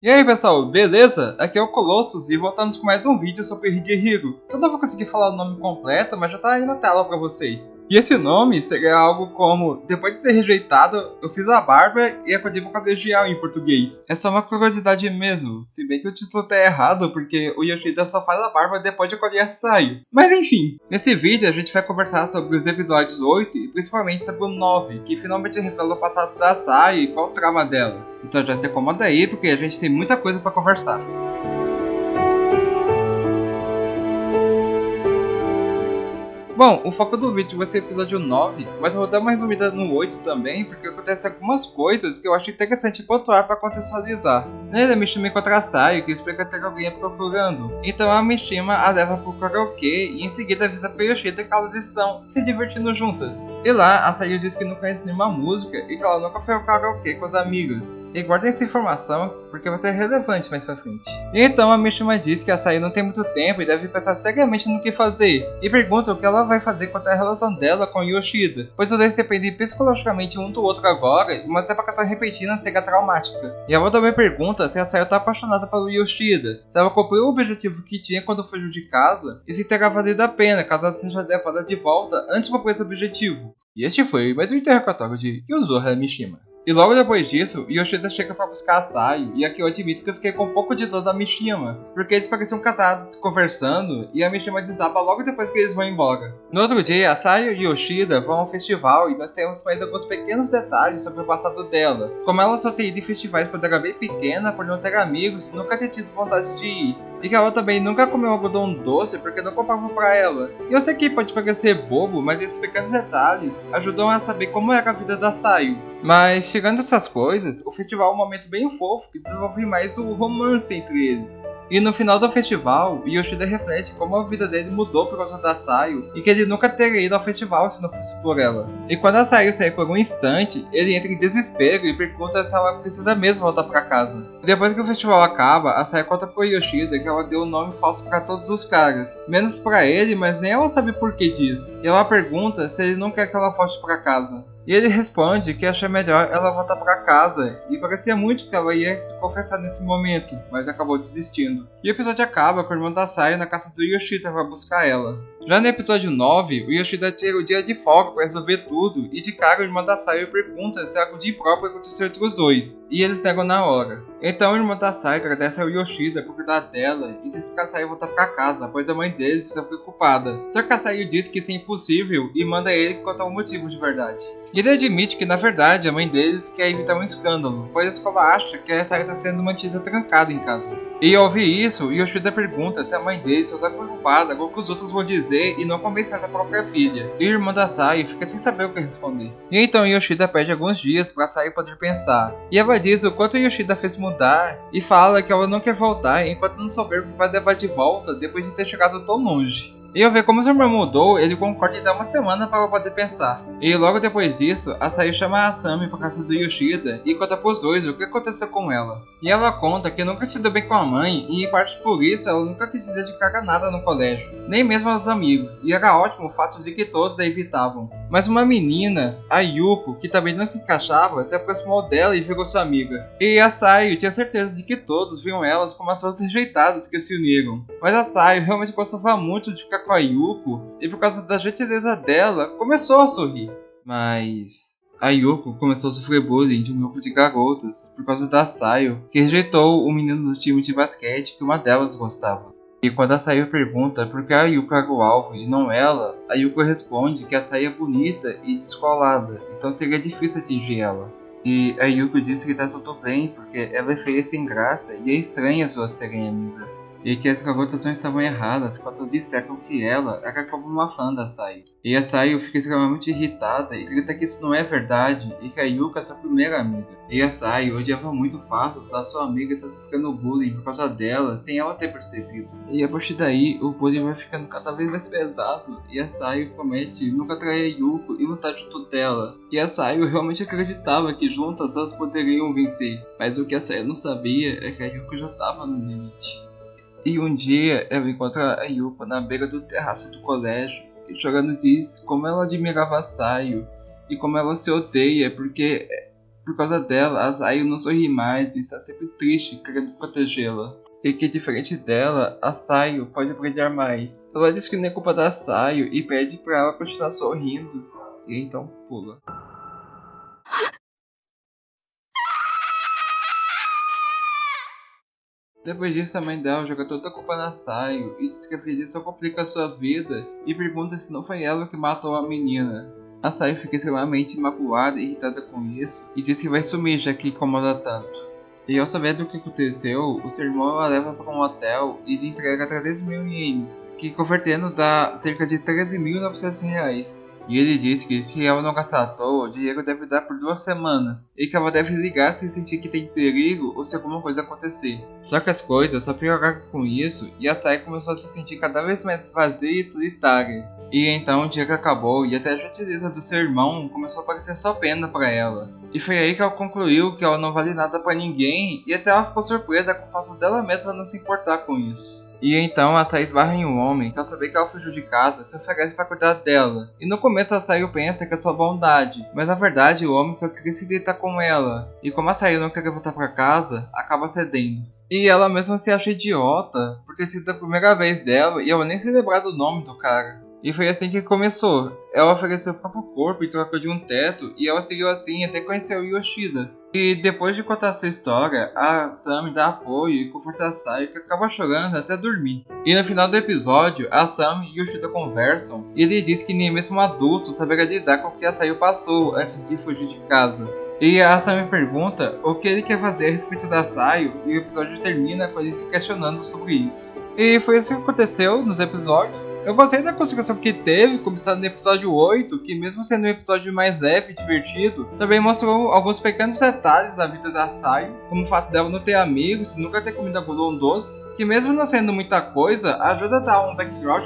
E aí pessoal, beleza? Aqui é o Colossus e voltamos com mais um vídeo sobre Higehiro. Eu não vou conseguir falar o nome completo, mas já tá aí na tela pra vocês. E esse nome seria algo como: depois de ser rejeitado, eu fiz a barba e aprendi vocabulário em português. É só uma curiosidade mesmo, se bem que o título tá errado porque o Yoshida só faz a barba depois de colher a Saio. Mas enfim, nesse vídeo a gente vai conversar sobre os episódios 8 e principalmente sobre o 9, que finalmente revela o passado da Saio e qual o trauma dela. Então já se acomoda aí porque a gente tem muita coisa pra conversar. Bom, o foco do vídeo vai ser o episódio 9, mas eu vou dar uma resumida no 8 também, porque acontecem algumas coisas que eu acho interessante pontuar para contextualizar. Nele, a Mishima encontra a Saio, que explica ter alguém procurando. Então a Mishima a leva pro karaokê e em seguida avisa pro Yoshida que elas estão se divertindo juntas. E lá, a Saio diz que não conhece nenhuma música e que ela nunca foi ao karaokê com os amigos. E guarda essa informação porque vai ser relevante mais pra frente. E então a Mishima diz que a Saio não tem muito tempo e deve pensar seriamente no que fazer, e pergunta o que ela vai fazer quanto à relação dela com Yoshida, pois os dois dependem psicologicamente um do outro agora e uma separação repentina seria traumática. E ela também pergunta se a Sayo tá apaixonada pelo Yoshida, se ela cumpriu o objetivo que tinha quando fugiu de casa e se terá valido a pena caso ela seja levada de volta antes de cumprir esse objetivo. E este foi mais um interrogatório de Yuzuha Mishima. E logo depois disso, Yoshida chega para buscar a Saio, e aqui eu admito que eu fiquei com um pouco de dor da Mishima, porque eles pareciam casados conversando, e a Mishima desaba logo depois que eles vão embora. No outro dia, a Saio e Yoshida vão ao festival e nós temos mais alguns pequenos detalhes sobre o passado dela, como ela só ter ido em festivais quando era bem pequena por não ter amigos e nunca ter tido vontade de ir, e que ela também nunca comeu algodão doce porque não compravam pra ela. E eu sei que pode parecer bobo, mas esses pequenos detalhes ajudam a saber como era a vida da Saio. Mas, tirando essas coisas, o festival é um momento bem fofo que desenvolve mais o romance entre eles. E no final do festival, Yoshida reflete como a vida dele mudou por causa da Saio e que ele nunca teria ido ao festival se não fosse por ela. E quando a Saio sai por um instante, ele entra em desespero e pergunta se ela precisa mesmo voltar para casa. E depois que o festival acaba, a Saio conta pro Yoshida que ela deu um nome falso para todos os caras, menos para ele, mas nem ela sabe por que disso. E ela pergunta se ele não quer que ela volte para casa. E ele responde que acha melhor ela voltar para casa, e parecia muito que ela ia se confessar nesse momento, mas acabou desistindo. E o episódio acaba com o irmão da Saio na casa do Yoshida para buscar ela. Já no episódio 9, o Yoshida tira o dia de folga para resolver tudo, e de cara o irmão da Saio pergunta se algo de impróprio aconteceu entre os dois, e eles negam na hora. Então o irmão da Saio agradece ao Yoshida por cuidar dela e diz pra Saio voltar para casa, pois a mãe deles está preocupada. Só que a Saio diz que isso é impossível e manda ele contar o motivo de verdade. E ele admite que na verdade a mãe deles quer evitar um escândalo, pois a escola acha que a Saio está sendo mantida trancada em casa. E ao ouvir isso, Yoshida pergunta se a mãe dele só está preocupada com o que os outros vão dizer e não convencer a própria filha. E o irmão da Saio fica sem saber o que responder. E então Yoshida pede alguns dias para Saio poder pensar. E ela diz o quanto Yoshida fez mudar e fala que ela não quer voltar enquanto não souber o que vai levar de volta depois de ter chegado tão longe. E ao ver como seu irmão mudou, ele concorda em dar uma semana para ela poder pensar. E logo depois disso, a Saio chama a Asami para casa do Yoshida e conta pros dois o que aconteceu com ela. E ela conta que nunca se deu bem com a mãe e em parte por isso ela nunca quis se dedicar a nada no colégio, nem mesmo aos amigos, e era ótimo o fato de que todos a evitavam. Mas uma menina, a Yuko, que também não se encaixava, se aproximou dela e virou sua amiga. E a Saio tinha certeza de que todos viam elas como as duas rejeitadas que se uniram. Mas a Saio realmente gostava muito de ficar com a Yuko e por causa da gentileza dela, começou a sorrir. Mas a Yuko começou a sofrer bullying de um grupo de garotas por causa da Saio, que rejeitou o menino do time de basquete que uma delas gostava. E quando a Saio pergunta por que a Yuko era o alvo e não ela, a Yuko responde que a Saio é bonita e descolada, então seria difícil atingir ela. E a Yuko disse que tá tudo bem porque ela é feia sem graça e é estranho as duas serem amigas. E que as garotas não estavam erradas quando disseram que ela era como uma fã da Saio. E a Saio fica extremamente irritada e grita que isso não é verdade e que a Yuko é sua primeira amiga. E a Saio odiava muito o fato da sua amiga estar sofrendo bullying por causa dela sem ela ter percebido. E a partir daí o bullying vai ficando cada vez mais pesado e a Saio promete nunca trair a Yuko e lutar junto dela. E a Saio realmente acreditava que juntas elas poderiam vencer, mas o que a Saio não sabia é que a Yuko já estava no limite. E um dia ela encontra a Yuko na beira do terraço do colégio e chorando diz como ela admirava a Saio e como ela se odeia porque por causa dela, a Sayu não sorri mais e está sempre triste, querendo protegê-la. E que diferente dela, a Sayu pode brilhar mais. Ela diz que não é culpa da Sayu e pede pra ela continuar sorrindo. E então pula. Depois disso, a mãe dela joga toda a culpa na Sayu e diz que a filha só complica a sua vida e pergunta se não foi ela que matou a menina. A Sayu fica extremamente magoada e irritada com isso e diz que vai sumir já que incomoda tanto. E ao saber do que aconteceu, o seu irmão a leva para um hotel e lhe entrega 300.000 ienes, que convertendo dá cerca de 13.900 reais. E ele diz que se ela não gastar à toa, o dinheiro deve dar por 2 semanas, e que ela deve ligar se sentir que tem perigo ou se alguma coisa acontecer. Só que as coisas só pioraram com isso, e a Sayu começou a se sentir cada vez mais vazia e solitária. E então o dinheiro acabou e até a gentileza do seu irmão começou a parecer só pena para ela. E foi aí que ela concluiu que ela não vale nada para ninguém, e até ela ficou surpresa com o fato dela mesma não se importar com isso. E então a Sayu esbarra em um homem que ao saber que ela fugiu de casa se oferece para cuidar dela. E no começo a Sayu pensa que é só bondade, mas na verdade o homem só queria se deitar com ela. E como a Sayu não queria voltar para casa, acaba cedendo. E ela mesma se acha idiota por ter sido a primeira vez dela e ela nem se lembrar do nome do cara. E foi assim que começou. Ela ofereceu o próprio corpo em troca de um teto e ela seguiu assim até conhecer o Yoshida. E depois de contar sua história, a Sami dá apoio e conforta a Sayu que acaba chorando até dormir. E no final do episódio, a Sami e o Yoshida conversam e ele diz que nem mesmo um adulto saberia lidar com o que a Sayu passou antes de fugir de casa. E a Sami pergunta o que ele quer fazer a respeito da Sayu e o episódio termina com ele se questionando sobre isso. E foi isso que aconteceu nos episódios. Eu gostei da construção que teve, começando no episódio 8, que mesmo sendo um episódio mais leve e divertido, também mostrou alguns pequenos detalhes da vida da Sayu, como o fato dela não ter amigos, nunca ter comido algodão doce, que mesmo não sendo muita coisa, ajuda a dar um background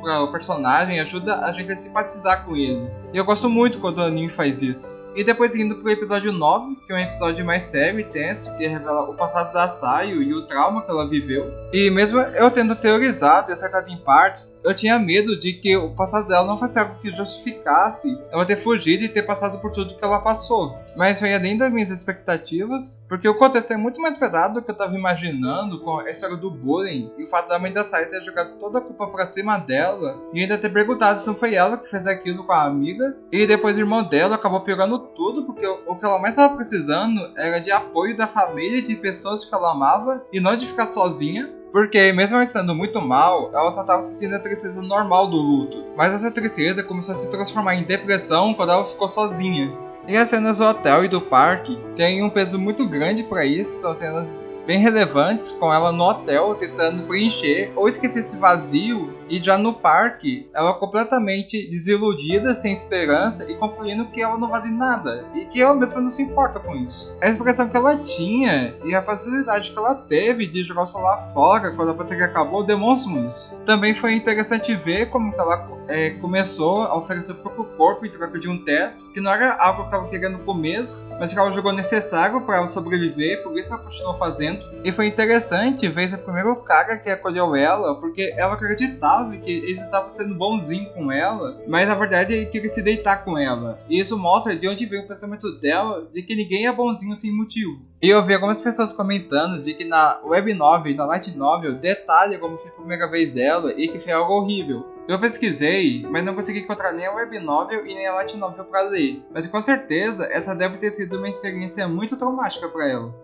para o personagem, ajuda a gente a simpatizar com ele. E eu gosto muito quando o anime faz isso. E depois indo pro episódio 9, que é um episódio mais sério e tenso, que revela o passado da Sayu e o trauma que ela viveu. E mesmo eu tendo teorizado e acertado em partes, eu tinha medo de que o passado dela não fosse algo que justificasse ela ter fugido e ter passado por tudo que ela passou. Mas foi além das minhas expectativas, porque o contexto é muito mais pesado do que eu estava imaginando com a história do bullying e o fato da mãe da Sayu ter jogado toda a culpa pra cima dela e ainda ter perguntado se não foi ela que fez aquilo com a amiga. E depois o irmão dela acabou piorando tudo, porque o que ela mais estava precisando era de apoio da família, de pessoas que ela amava e não de ficar sozinha. Porque mesmo ela estando muito mal, ela só estava sentindo a tristeza normal do luto. Mas essa tristeza começou a se transformar em depressão quando ela ficou sozinha. E as cenas do hotel e do parque têm um peso muito grande para isso, são cenas bem relevantes, com ela no hotel tentando preencher ou esquecer esse vazio, e já no parque, ela completamente desiludida, sem esperança e concluindo que ela não vale nada, e que ela mesma não se importa com isso. A expressão que ela tinha e a facilidade que ela teve de jogar o celular fora quando a bateria acabou demonstram isso. Também foi interessante ver como que ela começou a oferecer o próprio corpo em troca de um teto, que não era algo que ela queria no começo, mas que ela jogou necessário para ela sobreviver, por isso ela continuou fazendo. E foi interessante ver esse primeiro cara que acolheu ela, porque ela acreditava que ele estava sendo bonzinho com ela, mas na verdade ele queria se deitar com ela. E isso mostra de onde veio o pensamento dela de que ninguém é bonzinho sem motivo. E eu vi algumas pessoas comentando de que na web novel e na light novel detalha como foi a primeira vez dela e que foi algo horrível. Eu pesquisei, mas não consegui encontrar nem a web novel e nem a light novel para ler. Mas com certeza essa deve ter sido uma experiência muito traumática para ela.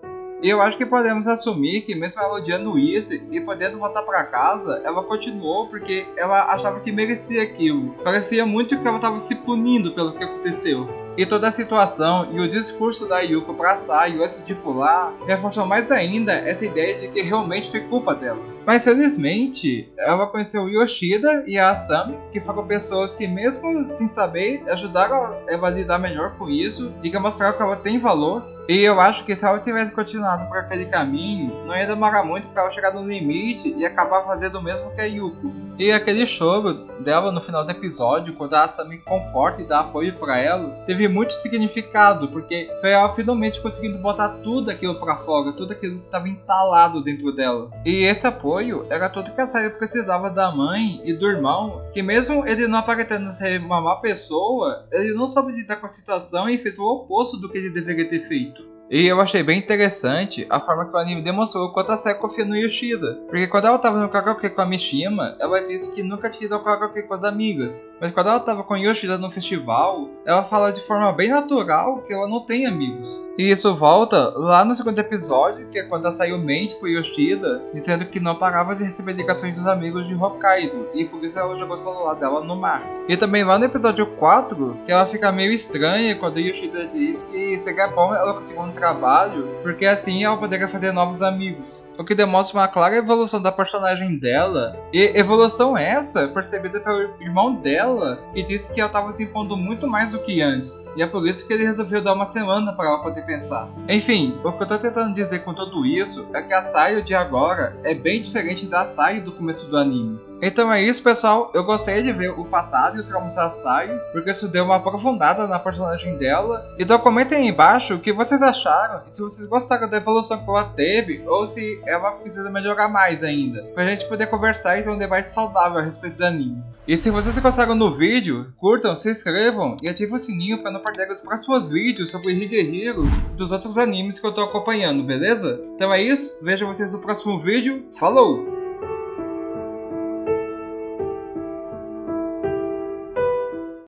E eu acho que podemos assumir que mesmo ela odiando isso e podendo voltar para casa, ela continuou porque ela achava que merecia aquilo. Parecia muito que ela estava se punindo pelo que aconteceu. E toda a situação e o discurso da Yuko pra Sayu antes de pular reforçou mais ainda essa ideia de que realmente foi culpa dela. Mas felizmente, ela conheceu o Yoshida e a Asami, que foram pessoas que mesmo sem saber, ajudaram ela a lidar melhor com isso e que mostraram que ela tem valor. E eu acho que se ela tivesse continuado por aquele caminho, não ia demorar muito para ela chegar no limite e acabar fazendo o mesmo que a Yuko. E aquele choro dela no final do episódio, quando a Asami conforta e dá apoio para ela, teve muito significado, porque foi ela finalmente conseguindo botar tudo aquilo para fora, tudo aquilo que estava entalado dentro dela. E esse apoio apoio era tudo que a Sayu precisava da mãe e do irmão, que mesmo ele não aparentando ser uma má pessoa, ele não soube lidar com a situação e fez o oposto do que ele deveria ter feito. E eu achei bem interessante a forma que o anime demonstrou o quanto a Sayu confia no Yoshida. Porque quando ela tava no karaokê com a Mishima, ela disse que nunca tinha ido ao karaokê com as amigas. Mas quando ela tava com o Yoshida no festival, ela fala de forma bem natural que ela não tem amigos. E isso volta lá no segundo episódio, que é quando a Sayu mente pro Yoshida, dizendo que não parava de receber ligações dos amigos de Hokkaido, e por isso ela jogou o celular dela no mar. E também lá no episódio 4, que ela fica meio estranha quando o Yoshida diz que seria bom ela conseguir um trabalho, porque assim ela poderia fazer novos amigos. O que demonstra uma clara evolução da personagem dela, e evolução essa percebida pelo irmão dela, que disse que ela estava se impondo muito mais do que antes, e é por isso que ele resolveu dar uma semana para ela poder pensar. Enfim, o que eu tô tentando dizer com tudo isso é que a Sayu de agora é bem diferente da Sayu do começo do anime. Então é isso, pessoal, eu gostaria de ver o passado e os traumas da Sayu, porque isso deu uma aprofundada na personagem dela. Então comentem aí embaixo o que vocês acharam, e se vocês gostaram da evolução que ela teve, ou se ela precisa melhorar mais ainda, pra gente poder conversar e ter um debate saudável a respeito do anime. E se vocês gostaram do vídeo, curtam, se inscrevam e ativem o sininho para não perder os próximos vídeos sobre Higehiro e dos outros animes que eu tô acompanhando, beleza? Então é isso, vejo vocês no próximo vídeo, falou!